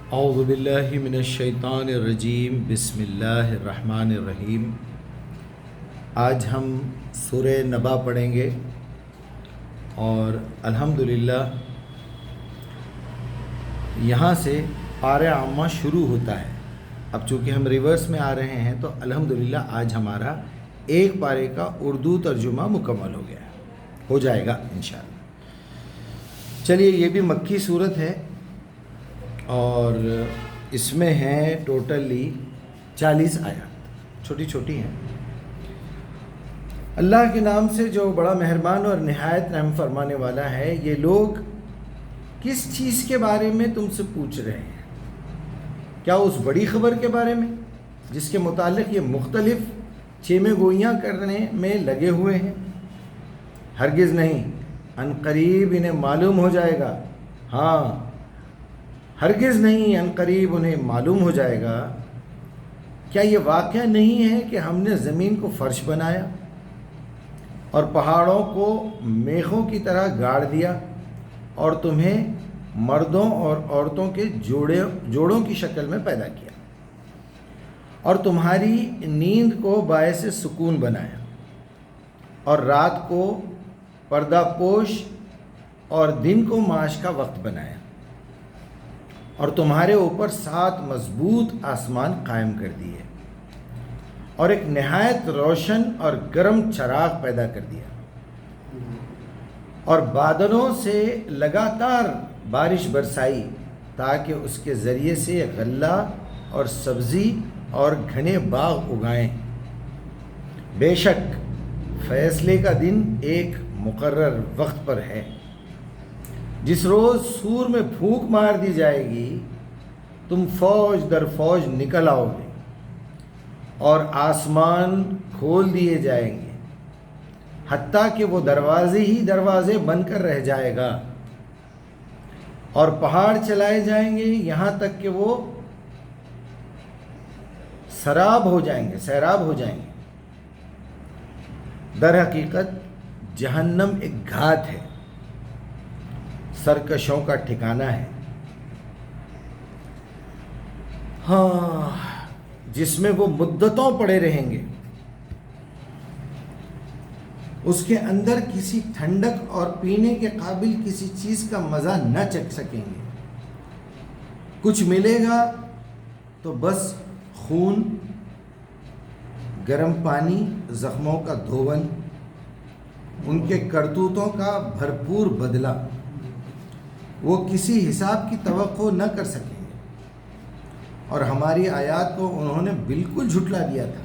اعوذ باللہ من الشیطان الرجیم، بسم اللہ الرحمن الرحیم۔ آج ہم سورہ نبا پڑھیں گے اور الحمدللہ یہاں سے پارہ عامہ شروع ہوتا ہے۔ اب چونکہ ہم ریورس میں آ رہے ہیں تو الحمدللہ آج ہمارا ایک پارے کا اردو ترجمہ مکمل ہو گیا ہے، ہو جائے گا انشاءاللہ۔ چلیے، یہ بھی مکی صورت ہے اور اس میں ہیں ٹوٹلی 40 آیات، چھوٹی چھوٹی ہیں۔ اللہ کے نام سے جو بڑا مہربان اور نہایت رحم فرمانے والا ہے۔ یہ لوگ کس چیز کے بارے میں تم سے پوچھ رہے ہیں؟ کیا اس بڑی خبر کے بارے میں جس کے متعلق یہ مختلف چیمے گوئیاں کرنے میں لگے ہوئے ہیں؟ ہرگز نہیں، ان قریب انہیں معلوم ہو جائے گا۔ ہاں، ہرگز نہیں، ان قریب انہیں معلوم ہو جائے گا۔ کیا یہ واقعہ نہیں ہے کہ ہم نے زمین کو فرش بنایا اور پہاڑوں کو میخوں کی طرح گاڑ دیا اور تمہیں مردوں اور عورتوں کے جوڑوں کی شکل میں پیدا کیا اور تمہاری نیند کو باعث سکون بنایا اور رات کو پردہ پوش اور دن کو معاش کا وقت بنایا اور تمہارے اوپر 7 مضبوط آسمان قائم کر دیے اور ایک نہایت روشن اور گرم چراغ پیدا کر دیا اور بادلوں سے لگاتار بارش برسائی تاکہ اس کے ذریعے سے غلہ اور سبزی اور گھنے باغ اگائیں۔ بے شک فیصلے کا دن ایک مقرر وقت پر ہے، جس روز سور میں پھونک مار دی جائے گی، تم فوج در فوج نکل آؤ گے اور آسمان کھول دیے جائیں گے حتیٰ کہ وہ دروازے ہی دروازے بن کر رہ جائے گا اور پہاڑ چلائے جائیں گے یہاں تک کہ وہ سیراب ہو جائیں گے۔ در حقیقت جہنم ایک گھات ہے، سرکشوں کا ٹھکانہ ہے، ہاں، جس میں وہ مدتوں پڑے رہیں گے۔ اس کے اندر کسی ٹھنڈک اور پینے کے قابل کسی چیز کا مزہ نہ چکھ سکیں گے۔ کچھ ملے گا تو بس خون، گرم پانی، زخموں کا دھون، ان کے کرتوتوں کا بھرپور بدلہ۔ وہ کسی حساب کی توقع نہ کر سکیں گے اور ہماری آیات کو انہوں نے بالکل جھٹلا دیا تھا،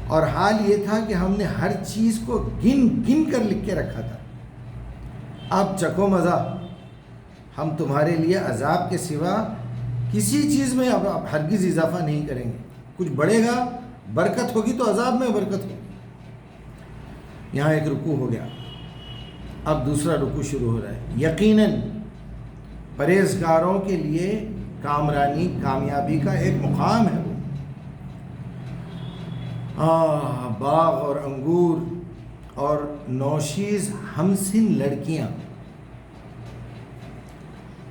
اور حال یہ تھا کہ ہم نے ہر چیز کو گن گن کر لکھ کے رکھا تھا۔ اب چکھو مزہ، ہم تمہارے لیے عذاب کے سوا کسی چیز میں اب ہرگز اضافہ نہیں کریں گے۔ کچھ بڑھے گا، برکت ہوگی تو عذاب میں برکت ہوگی۔ یہاں ایک رکوع ہو گیا، اب دوسرا رکوع شروع ہو رہا ہے۔ یقیناً پرہیزگاروں کے لیے کامرانی، کامیابی کا ایک مقام ہے۔ باغ اور انگور اور نوشیز ہمسن لڑکیاں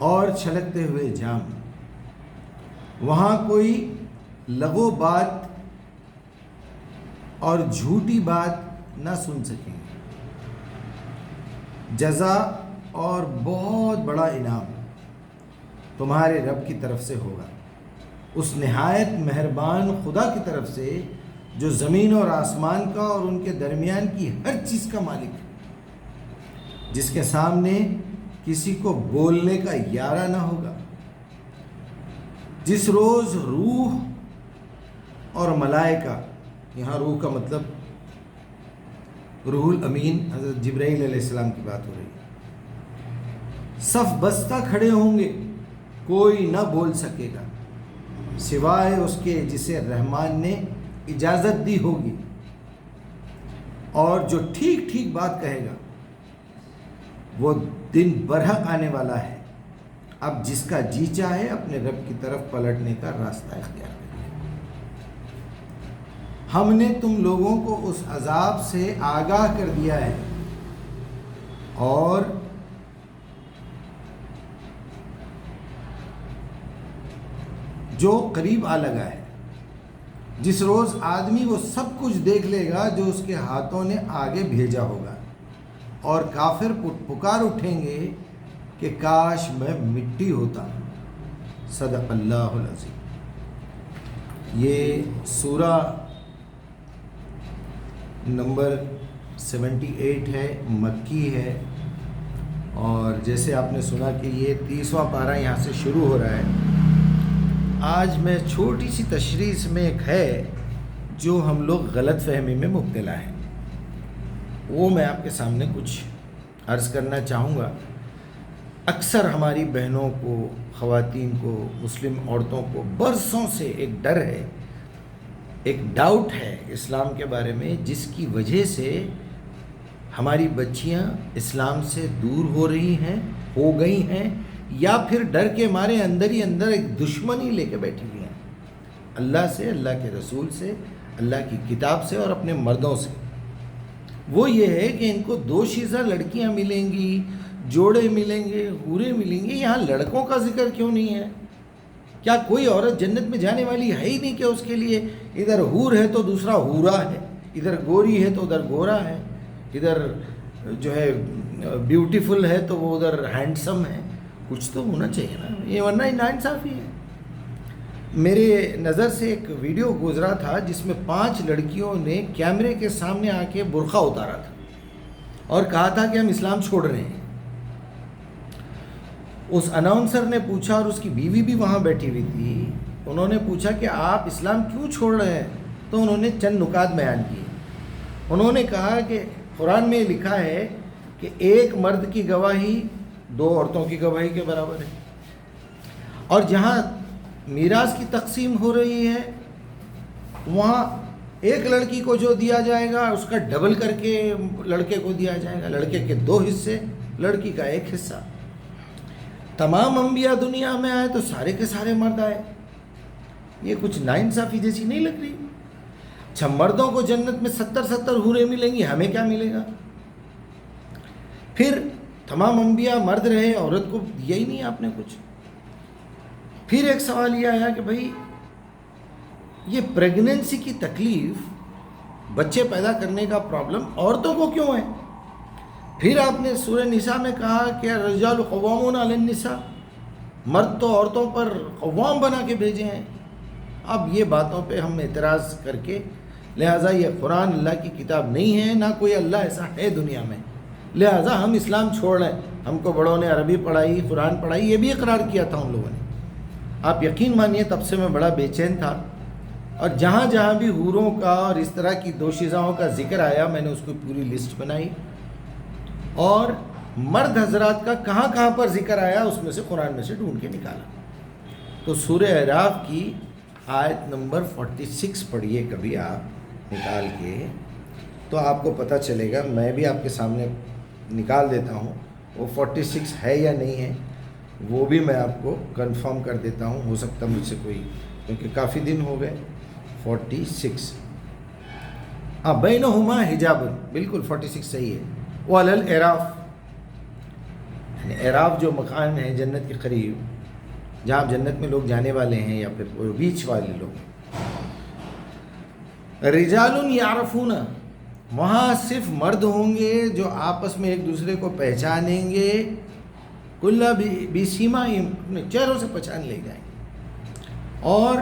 اور چھلکتے ہوئے جام، وہاں کوئی لغو بات اور جھوٹی بات نہ سن سکیں گے۔ جزا اور بہت بڑا انعام تمہارے رب کی طرف سے ہوگا، اس نہایت مہربان خدا کی طرف سے جو زمین اور آسمان کا اور ان کے درمیان کی ہر چیز کا مالک ہے، جس کے سامنے کسی کو بولنے کا یارہ نہ ہوگا، جس روز روح اور ملائکہ، یہاں روح کا مطلب روح الامین حضرت جبرائیل علیہ السلام کی بات ہو رہی ہے، صف بستہ کھڑے ہوں گے، کوئی نہ بول سکے گا سوائے اس کے جسے رحمان نے اجازت دی ہوگی، اور جو ٹھیک ٹھیک بات کہے گا۔ وہ دن برحق آنے والا ہے، اب جس کا جی چاہے اپنے رب کی طرف پلٹنے کا راستہ اختیار کرے۔ ہم نے تم لوگوں کو اس عذاب سے آگاہ کر دیا ہے اور جو قریب آ لگا ہے، جس روز آدمی وہ سب کچھ دیکھ لے گا جو اس کے ہاتھوں نے آگے بھیجا ہوگا، اور کافر پکار اٹھیں گے کہ کاش میں مٹی ہوتا۔ صدق اللہ العظیم۔ یہ سورہ نمبر 78 ہے، مکی ہے، اور جیسے آپ نے سنا کہ یہ 30واں پارہ یہاں سے شروع ہو رہا ہے۔ آج میں چھوٹی سی تشریح اس میں ایک ہے جو ہم لوگ غلط فہمی میں مبتلا ہیں، وہ میں آپ کے سامنے کچھ عرض کرنا چاہوں گا۔ اکثر ہماری بہنوں کو، خواتین کو، مسلم عورتوں کو برسوں سے ایک ڈر ہے، ایک ڈاؤٹ ہے اسلام کے بارے میں، جس کی وجہ سے ہماری بچیاں اسلام سے دور ہو رہی ہیں، ہو گئی ہیں، یا پھر ڈر کے مارے اندر ہی اندر ایک دشمنی لے کے بیٹھی ہوئی ہیں اللہ سے، اللہ کے رسول سے، اللہ کی کتاب سے اور اپنے مردوں سے۔ وہ یہ ہے کہ ان کو دو شیزہ لڑکیاں ملیں گی، جوڑے ملیں گے، حوریں ملیں گے، یہاں لڑکوں کا ذکر کیوں نہیں ہے؟ کیا کوئی عورت جنت میں جانے والی ہے ہی نہیں کہ اس کے لیے ادھر حور ہے تو دوسرا حورا ہے، ادھر گوری ہے تو ادھر گورا ہے، ادھر جو ہے بیوٹیفل ہے تو وہ ادھر ہینڈسم ہے؟ کچھ تو ہونا چاہیے نا، یہ ورنہ ناانصافی ہے۔ میرے نظر سے ایک ویڈیو گزرا تھا جس میں 5 لڑکیوں نے کیمرے کے سامنے آ کے برقع اتارا تھا اور کہا تھا کہ ہم اسلام چھوڑ رہے ہیں۔ اس اناؤنسر نے پوچھا، اور اس کی بیوی بھی وہاں بیٹھی ہوئی تھی، انہوں نے پوچھا کہ آپ اسلام کیوں چھوڑ رہے ہیں؟ تو انہوں نے چند نکات بیان کیے۔ انہوں نے کہا کہ قرآن میں لکھا ہے کہ ایک مرد کی گواہی 2 عورتوں کی گواہی کے برابر ہے، اور جہاں میراث کی تقسیم ہو رہی ہے وہاں ایک لڑکی کو جو دیا جائے گا اس کا ڈبل کر کے لڑکے کو دیا جائے گا، لڑکے کے 2 حصے، لڑکی کا 1 حصہ۔ تمام انبیاء دنیا میں آئے تو سارے کے سارے مرد آئے، یہ کچھ ناانصافی جیسی نہیں لگ رہی؟ اچھا، مردوں کو جنت میں 70 حوریں ملیں گی، ہمیں کیا ملے گا؟ پھر تمام انبیاء مرد رہے، عورت کو دیا ہی نہیں آپ نے کچھ۔ پھر ایک سوال یہ آیا کہ بھائی یہ پریگننسی کی تکلیف، بچے پیدا کرنے کا پرابلم عورتوں کو کیوں ہے؟ پھر آپ نے سورہ نساء میں کہا کہ الرجال قوامون علی النساء، مرد تو عورتوں پر قوام بنا کے بھیجے ہیں۔ اب یہ باتوں پہ ہم اعتراض کر کے، لہٰذا یہ قرآن اللہ کی کتاب نہیں ہے، نہ کوئی اللہ ایسا ہے دنیا میں، لہٰذا ہم اسلام چھوڑ رہے ہیں۔ ہم کو بڑوں نے عربی پڑھائی، قرآن پڑھائی، یہ بھی اقرار کیا تھا ان لوگوں نے۔ آپ یقین مانیے تب سے میں بڑا بے چین تھا، اور جہاں جہاں بھی حوروں کا اور اس طرح کی دوشیزاؤں کا ذکر آیا میں نے اس کو پوری لسٹ بنائی، اور مرد حضرات کا کہاں کہاں پر ذکر آیا اس میں سے قرآن میں سے ڈھونڈ کے نکالا۔ تو سورہ اعراف کی آیت نمبر 46 پڑھیے کبھی آپ نکال کے، تو آپ کو پتہ چلے گا۔ میں بھی آپ کے سامنے نکال دیتا ہوں، وہ 46 ہے یا نہیں ہے وہ بھی میں آپ کو کنفرم کر دیتا ہوں، ہو سکتا مجھ سے کوئی، کیونکہ کافی دن ہو گئے۔ 46 بینہما حجاب، بالکل 46 صحیح ہے۔ وعلی الاعراف، یعنی اعراف جو مکان ہے جنت کے قریب، جہاں جنت میں لوگ جانے والے ہیں یا پھر بیچ والے لوگ، رجال یعرفون، وہاں صرف مرد ہوں گے جو آپس میں ایک دوسرے کو پہچانیں گے، کلّ بسیماہم، اپنے چہروں سے پہچان لے جائیں گے، اور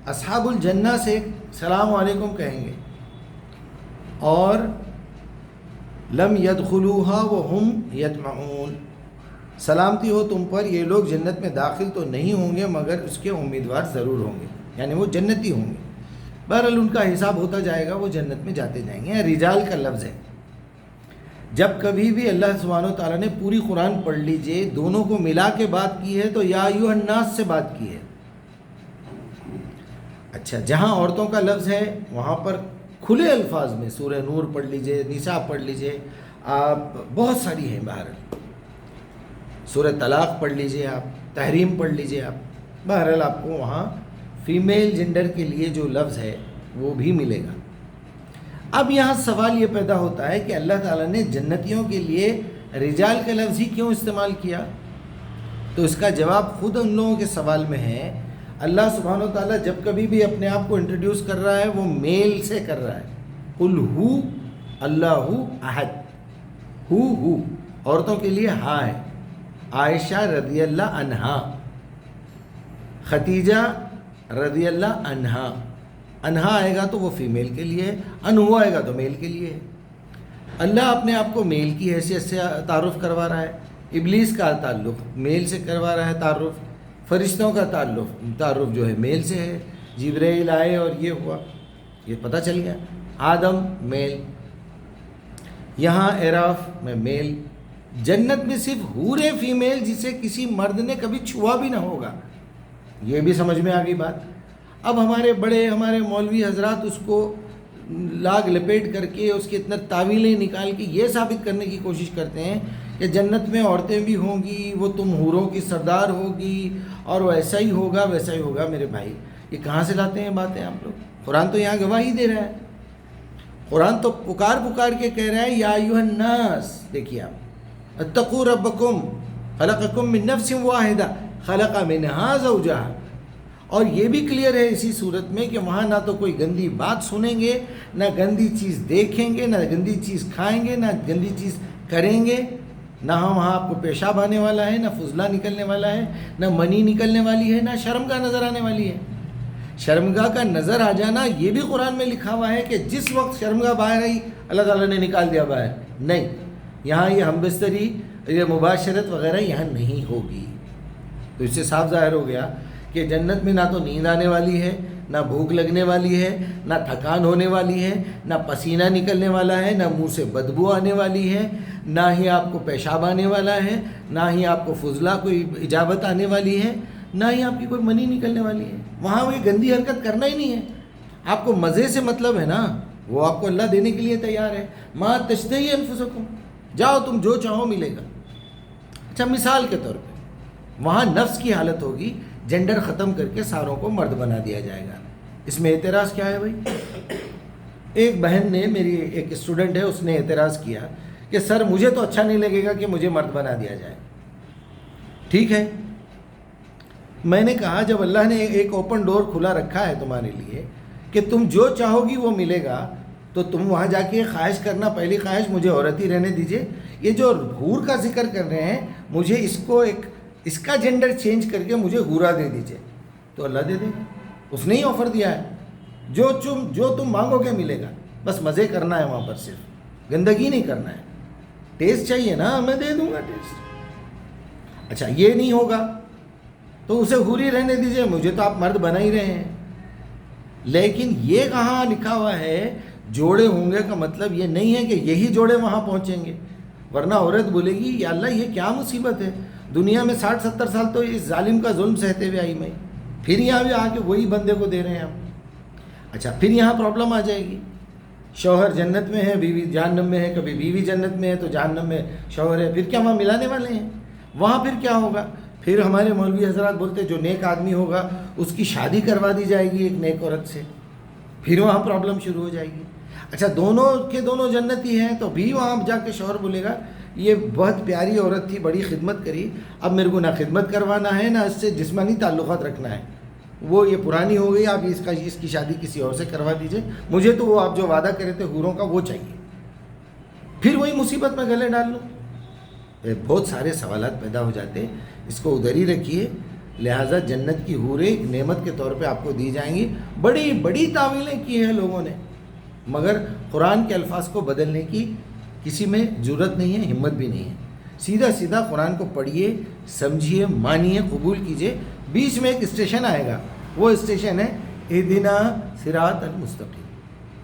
اصحاب الجنہ سے السلام علیکم کہیں گے، اور لم یدخلوها وهم یطمعون، سلامتی ہو تم پر، یہ لوگ جنت میں داخل تو نہیں ہوں گے مگر اس کے امیدوار ضرور ہوں گے، یعنی وہ جنتی ہوں گے۔ بہرحال ان کا حساب ہوتا جائے گا، وہ جنت میں جاتے جائیں گے۔ رجال کا لفظ ہے، جب کبھی بھی اللہ سبحانہ و تعالیٰ نے پوری قرآن پڑھ لیجئے، دونوں کو ملا کے بات کی ہے تو یا ایھا الناس سے بات کی ہے۔ اچھا، جہاں عورتوں کا لفظ ہے وہاں پر کھلے الفاظ میں سورہ نور پڑھ لیجئے، نساء پڑھ لیجئے، آپ بہت ساری ہیں، بہرحال سورہ طلاق پڑھ لیجئے، آپ تحریم پڑھ لیجئے، آپ بہرحال آپ کو وہاں فیمیل جنڈر کے لیے جو لفظ ہے وہ بھی ملے گا۔ اب یہاں سوال یہ پیدا ہوتا ہے کہ اللہ تعالیٰ نے جنتیوں کے لیے رجال کا لفظ ہی کیوں استعمال کیا؟ تو اس کا جواب خود ان لوگوں کے سوال میں ہے، اللہ سبحانہ و تعالیٰ جب کبھی بھی اپنے آپ کو انٹروڈیوس کر رہا ہے وہ میل سے کر رہا ہے. قل ہو اللہ احد. ہو عورتوں کے لیے ہاں ہے. عائشہ رضی اللہ عنہا، خدیجہ رضی اللہ عنہا. انہا آئے گا تو وہ فیمیل کے لیے ہے، انہو آئے گا تو میل کے لیے ہے. اللہ اپنے آپ کو میل کی حیثیت سے تعارف کروا رہا ہے. ابلیس کا تعلق میل سے کروا رہا ہے تعارف. فرشتوں کا تعارف جو ہے میل سے ہے. جبرائیل آئے اور یہ ہوا، یہ پتہ چل گیا. آدم میل، یہاں اعراف میں میل. جنت میں صرف حور فیمیل جسے کسی مرد نے کبھی چھوا بھی نہ ہوگا. یہ بھی سمجھ میں آ گئی بات. اب ہمارے مولوی حضرات اس کو لاگ لپیٹ کر کے اس کے اتنا تعویلیں نکال کے یہ ثابت کرنے کی کوشش کرتے ہیں کہ جنت میں عورتیں بھی ہوں گی، وہ تم حوروں کی سردار ہوگی اور وہ ایسا ہی ہوگا ویسا ہی ہوگا. میرے بھائی یہ کہاں سے لاتے ہیں باتیں آپ لوگ؟ قرآن تو یہاں گواہی دے رہا ہے. قرآن تو پکار کے کہہ رہا ہے یا ایھا الناس. دیکھیے آپ، اتقوا ربکم خلقکم من نفس واحدہ خلق منہا زوجہا. اور یہ بھی کلیئر ہے اسی صورت میں کہ وہاں نہ تو کوئی گندی بات سنیں گے، نہ گندی چیز دیکھیں گے، نہ گندی چیز کھائیں گے، نہ گندی چیز کریں گے. نہ وہاں آپ کو پیشاب آنے والا ہے، نہ فضلہ نکلنے والا ہے، نہ منی نکلنے والی ہے، نہ شرمگاہ نظر آنے والی ہے. شرمگاہ کا نظر آ جانا یہ بھی قرآن میں لکھا ہوا ہے کہ جس وقت شرمگاہ باہر آئی اللہ تعالیٰ نے نکال دیا باہر. نہیں، یہاں یہ ہم بستری، یہ مباشرت وغیرہ یہاں نہیں ہوگی. تو اس سے صاف ظاہر ہو گیا کہ جنت میں نہ تو نیند آنے والی ہے، نہ بھوک لگنے والی ہے، نہ تھکان ہونے والی ہے، نہ پسینہ نکلنے والا ہے، نہ منہ سے بدبو آنے والی ہے، نہ ہی آپ کو پیشاب آنے والا ہے، نہ ہی آپ کو فضلہ کوئی اجابت آنے والی ہے، نہ ہی آپ کی کوئی منی نکلنے والی ہے. وہاں وہ گندی حرکت کرنا ہی نہیں ہے. آپ کو مزے سے مطلب ہے نا، وہ آپ کو اللہ دینے کے لیے تیار ہے. ما تشتہی انفسکم، جاؤ تم جو چاہو ملے گا. اچھا مثال کے طور پہ وہاں نفس کی حالت ہوگی، جینڈر ختم کر کے ساروں کو مرد بنا دیا جائے گا. اس میں اعتراض کیا ہے بھائی؟ ایک بہن نے، میری ایک اسٹوڈنٹ ہے، اس نے اعتراض کیا کہ سر مجھے تو اچھا نہیں لگے گا کہ مجھے مرد بنا دیا جائے. ٹھیک ہے، میں نے کہا جب اللہ نے ایک اوپن ڈور کھلا رکھا ہے تمہارے لیے کہ تم جو چاہو گی وہ ملے گا، تو تم وہاں جا کے خواہش کرنا، پہلی خواہش مجھے عورت ہی رہنے دیجئے. یہ جو حور کا ذکر کر رہے ہیں، مجھے اس کا جینڈر چینج کر کے مجھے حورا دے دیجئے. تو اللہ دے دے گا. اس نے ہی آفر دیا ہے، جو تم مانگو گے ملے گا. بس مزے کرنا ہے وہاں پر، صرف گندگی نہیں کرنا ہے. ٹیسٹ چاہیے نا، میں دے دوں گا ٹیسٹ. اچھا یہ نہیں ہوگا تو اسے حوری رہنے دیجئے، مجھے تو آپ مرد بنا ہی رہے ہیں. لیکن یہ کہاں لکھا ہوا ہے جوڑے ہوں گے؟ کا مطلب یہ نہیں ہے کہ یہی جوڑے وہاں پہنچیں گے. ورنہ عورت بولے گی یا اللہ یہ کیا مصیبت ہے، دنیا میں 60-70 سال تو اس ظالم کا ظلم سہتے ہوئے آئی میں، پھر یہاں بھی آ کے وہی بندے کو دے رہے ہیں ہم. اچھا پھر یہاں پرابلم آ جائے گی. شوہر جنت میں ہے، بیوی جہنم میں ہے. کبھی بیوی جنت میں ہے تو جہنم میں شوہر ہے. پھر کیا وہاں ملانے والے ہیں؟ وہاں پھر کیا ہوگا؟ پھر ہمارے مولوی حضرات بولتے جو نیک آدمی ہوگا اس کی شادی کروا دی جائے گی ایک نیک عورت سے. پھر وہاں پرابلم شروع ہو جائے گی. اچھا دونوں کے دونوں جنتی ہیں تو بھی وہاں جا کے شوہر بولے گا یہ بہت پیاری عورت تھی، بڑی خدمت کری، اب میرے کو نہ خدمت کروانا ہے نہ اس سے جسمانی تعلقات رکھنا ہے، وہ یہ پرانی ہو گئی، آپ اس کی شادی کسی اور سے کروا دیجئے، مجھے تو وہ آپ جو وعدہ کرے تھے حوروں کا وہ چاہیے. پھر وہی مصیبت میں گلے ڈال لوں. بہت سارے سوالات پیدا ہو جاتے ہیں. اس کو ادھر ہی رکھیے. لہٰذا جنت کی حوریں ایک نعمت کے طور پہ آپ کو دی جائیں گی. بڑی بڑی تعویلیں کی ہیں لوگوں نے، مگر قرآن کے الفاظ کو بدلنے کی کسی میں جرت نہیں ہے، ہمت بھی نہیں ہے. سیدھا سیدھا قرآن کو پڑھیے، سمجھیے، مانیے، قبول کیجیے. بیچ میں ایک اسٹیشن آئے گا، وہ اسٹیشن ہے اہدنا صراط المستقیم.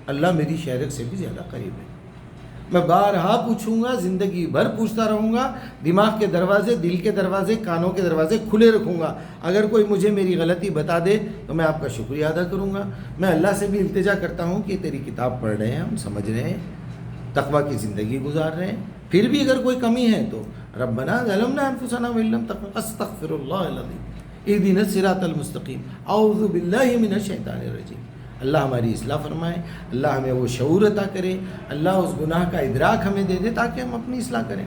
اللہ میری شہرت سے بھی زیادہ قریب ہے. میں بارہا پوچھوں گا، زندگی بھر پوچھتا رہوں گا. دماغ کے دروازے، دل کے دروازے، کانوں کے دروازے کھلے رکھوں گا. اگر کوئی مجھے میری غلطی بتا دے تو میں آپ کا شکریہ ادا کروں گا. میں اللہ سے بھی التجا کرتا ہوں کہ تیری کتاب پڑھ رہے ہیں، ہم سمجھ رہے ہیں، تقویٰ کی زندگی گزار رہے ہیں، پھر بھی اگر کوئی کمی ہے تو ربنا ظلمنا انفسنا وان لم تغفر استغفر اللہ العظیم اہدنا الصراط المستقیم اعوذ باللہ من الشیطان الرجیم. اللہ ہماری اصلاح فرمائے، اللہ ہمیں وہ شعور عطا کرے، اللہ اس گناہ کا ادراک ہمیں دے دے تاکہ ہم اپنی اصلاح کریں.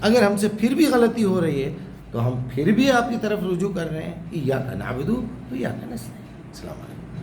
اگر ہم سے پھر بھی غلطی ہو رہی ہے تو ہم پھر بھی آپ کی طرف رجوع کر رہے ہیں، ایاک نعبد و ایاک نستعین۔ السلام علیکم۔